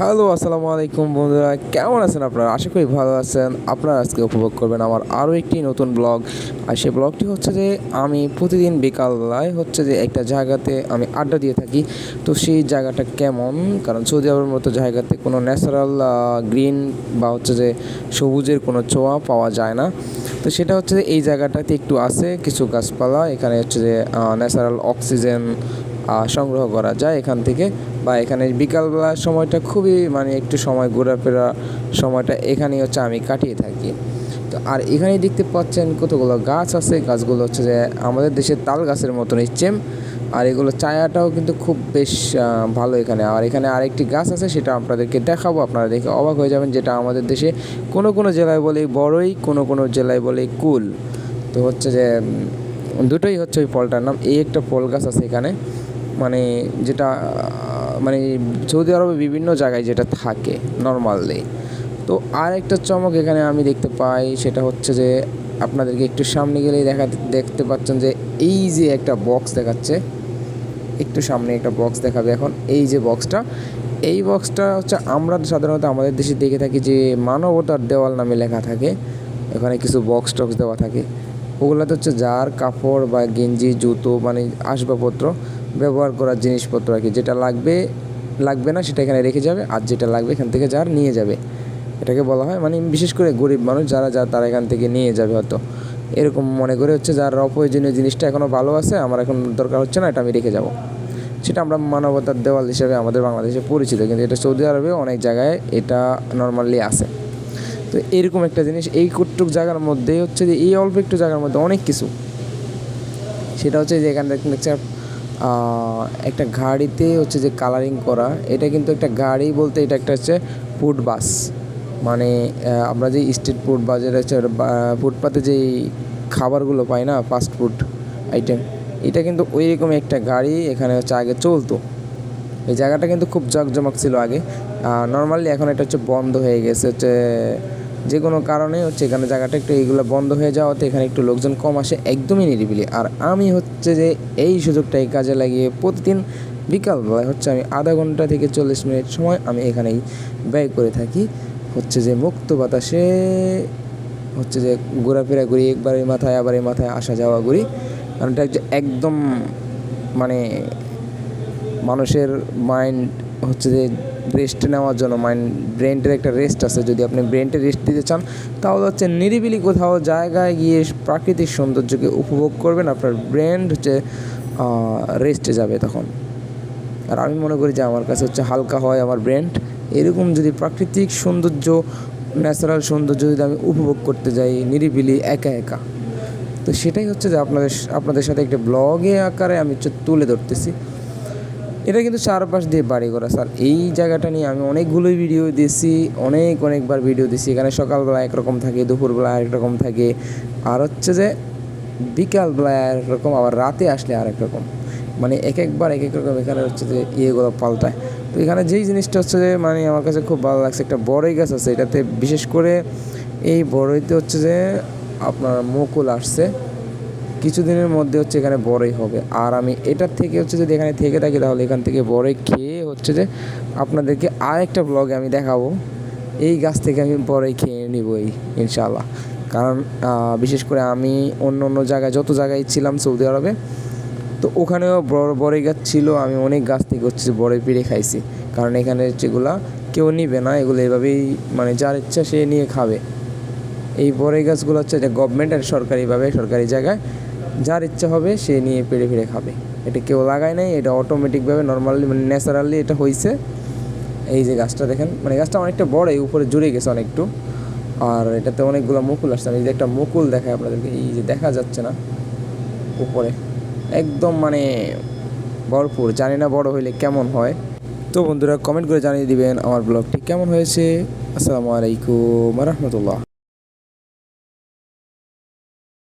Hello, আসসালামু আলাইকুম বন্ধুরা, কেমন আছেন আপনারা? আশা করি ভালো আছেন। আপনারা আজকে উপভোগ করবেন আমার আরও একটি নতুন ব্লগ। আর সেই ব্লগটি হচ্ছে যে আমি প্রতিদিন বিকালবেলায় হচ্ছে যে একটা জায়গাতে আমি আড্ডা দিয়ে থাকি। তো সেই জায়গাটা কেমন, কারণ সৌদি আরবের মতো জায়গাতে কোনো ন্যাচারাল গ্রিন বা হচ্ছে যে সবুজের কোনো ছোঁয়া পাওয়া যায় না। তো সেটা হচ্ছে যে এই জায়গাটাতে একটু আছে কিছু গাছপালা, এখানে হচ্ছে যে ন্যাচারাল অক্সিজেন সংগ্রহ করা যায় এখান থেকে। বা এখানে বিকালবেলার সময়টা খুবই একটু সময় ঘোরাফেরা সময়টা এখানেই হচ্ছে আমি কাটিয়ে থাকি। তো আর এখানেই দেখতে পাচ্ছেন কতগুলো গাছ আছে, গাছগুলো হচ্ছে যে আমাদের দেশের তাল গাছের মতনই সেম। আর এগুলো ছায়াটাও কিন্তু খুব বেশ ভালো এখানে। আর এখানে আরেকটি গাছ আছে, সেটা আপনাদেরকে দেখাবো, আপনারা দেখে অবাক হয়ে যাবেন। যেটা আমাদের দেশে কোনো কোনো জেলায় বলে বড়ই, কোনো কোনো জেলায় বলে কুল। তো হচ্ছে যে দুটোই হচ্ছে ওই ফলটার নাম। এই একটা ফল গাছ আছে এখানে, যেটা সৌদি আরবে বিভিন্ন জায়গায় যেটা থাকে নর্মালি। তো আর একটা চমক এখানে আমি দেখতে পাই, সেটা হচ্ছে যে আপনাদেরকে একটু সামনে গেলেই দেখতে পাচ্ছেন যে এই যে একটা বক্স দেখাচ্ছে, একটু সামনে একটা বক্স দেখাবে এখন। এই যে বক্সটা, এই বক্সটা হচ্ছে আমরা সাধারণত আমাদের দেশে দেখে থাকি যে মানবতার দেওয়াল নামে লেখা থাকে। এখানে কিছু বক্স টক্স দেওয়া থাকে, ওগুলোতে হচ্ছে যার কাপড় বা গেঞ্জি জুতো আসবাবপত্র ব্যবহার করার জিনিসপত্র আর কি, যেটা লাগবে না সেটা এখানে রেখে যাবে, আর যেটা লাগবে এখান থেকে যার নিয়ে যাবে, এটাকে বলা হয় বিশেষ করে গরিব মানুষ যারা তারা এখান থেকে নিয়ে যাবে হয়তো, এরকম মনে করে হচ্ছে যার অপ্রয়োজনীয় জিনিসটা এখনও ভালো আছে, আমার এখন দরকার হচ্ছে না, এটা আমি রেখে যাব। সেটা আমরা মানবতার দেওয়াল হিসেবে আমাদের বাংলাদেশে পরিচিত, কিন্তু এটা সৌদি আরবে অনেক জায়গায় এটা নর্মালি আছে। তো এরকম একটা জিনিস এই কটুক জায়গার মধ্যে হচ্ছে যে এই অল্প একটু জায়গার মধ্যে অনেক কিছু। সেটা হচ্ছে যে এখানে দেখছে একটা গাড়িতে হচ্ছে যে কালারিং করা, এটা কিন্তু একটা গাড়ি বলতে এটা একটা হচ্ছে ফুড বাস। আমরা যে স্ট্রিট ফুড বা যেটা হচ্ছে ফুটপাতে যেই খাবারগুলো পাই না, ফাস্ট ফুড আইটেম, এটা কিন্তু ওই রকমই একটা গাড়ি এখানে হচ্ছে আগে চলতো। এই জায়গাটা কিন্তু খুব জমজমক ছিল আগে। নর্মালি এখন এটা হচ্ছে বন্ধ হয়ে গেছে, হচ্ছে যে কোনো কারণে হচ্ছে এখানে জায়গাটা একটু এইগুলো বন্ধ হয়ে যাওয়াতে এখানে একটু লোকজন কম আসে, একদমই নিরিবিলি। আর আমি হচ্ছে যে এই সুযোগটাই কাজে লাগিয়ে প্রতিদিন বিকালবেলায় হচ্ছে আমি আধা ঘন্টা থেকে 40 মিনিট সময় আমি এখানেই ব্যয় করে থাকি। হচ্ছে যে মুক্ত বাতাসে হচ্ছে যে ঘোরাফেরা করি, একবারের মাথায় আবার এই মাথায় আসা যাওয়া করি। কারণ এটা একদম মানে মানুষের মাইন্ড হচ্ছে যে রেস্ট নেওয়ার জন্য, ব্রেনটার একটা রেস্ট আছে। যদি আপনি ব্রেনটা রেস্ট দিতে চান তাহলে হচ্ছে নিরিবিলি কোথাও জায়গায় গিয়ে প্রাকৃতিক সৌন্দর্যকে উপভোগ করবেন, আপনার ব্রেন হচ্ছে রেস্টে যাবে তখন। আর আমি মনে করি যে আমার কাছে হচ্ছে হালকা হয় আমার ব্রেন। এরকম যদি প্রাকৃতিক সৌন্দর্য, ন্যাচারাল সৌন্দর্য যদি আমি উপভোগ করতে যাই নিরিবিলি একা একা, তো সেটাই হচ্ছে যে আপনাদের সাথে একটা ব্লগে আকারে আমি হচ্ছে তুলে ধরতেছি। এটা কিন্তু চারপাশ দিয়ে বাড়িঘর স্যার। এই জায়গাটা নিয়ে আমি অনেকগুলোই ভিডিও দিয়েছি, অনেকবার ভিডিও দিয়েছি। এখানে সকালবেলা একরকম থাকে, দুপুরবেলা আরেক রকম থাকে, আর হচ্ছে যে বিকালবেলা আরেক রকম, আবার রাতে আসলে আরেক রকম। এক একবার এক এক রকম এখানে হচ্ছে যে ইয়েগুলো পাল্টায়। তো এখানে যেই জিনিসটা হচ্ছে যে আমার কাছে খুব ভালো লাগছে, একটা বড়ই গাছ আছে এটাতে, বিশেষ করে এই বড়ইতে হচ্ছে যে আপনার মুকুল আসছে, কিছুদিনের মধ্যে হচ্ছে এখানে বড়ই হবে। আর আমি এটার থেকে হচ্ছে যদি এখানে থেকে থাকি তাহলে এখান থেকে বড়ই খেয়ে হচ্ছে যে আপনাদেরকে আরেকটা ব্লগে আমি দেখাবো, এই গাছ থেকে আমি বড়ই খেয়ে নিবই ইনশাআল্লাহ। কারণ বিশেষ করে আমি অন্য জায়গায় যত জায়গায় ছিলাম সৌদি আরবে, তো ওখানেও বড়ই গাছ ছিল, আমি অনেক গাছ থেকে হচ্ছে বড়ই পেড়ে খাইছি। কারণ এখানে যেগুলা কেউ নিবে না, এগুলো এভাবেই যার ইচ্ছা সে নিয়ে খাবে। এই বড়ই গাছগুলো হচ্ছে যে গভর্নমেন্টের সরকারিভাবে সরকারি জায়গায় যার ইচ্ছা হবে সে নিয়ে পেড়ে খাবে। এটা কেউ লাগায় নাই, এটা অটোমেটিকভাবে নর্মালি ন্যাচারালি এটা হয়েছে। এই যে গাছটা দেখেন, গাছটা অনেকটা বড়ই, উপরে জুড়ে গেছে অনেকটু। আর এটাতে অনেকগুলো মুকুল আসছে। আমি যে একটা মুকুল দেখাই আপনাদেরকে, এই যে দেখা যাচ্ছে না উপরে, একদম ভরপুর। জানি না বড় হইলে কেমন হয়। তো বন্ধুরা কমেন্ট করে জানিয়ে দিবেন আমার ব্লগটি কেমন হয়েছে। আসসালামু আলাইকুম রহমতুল্লাহ।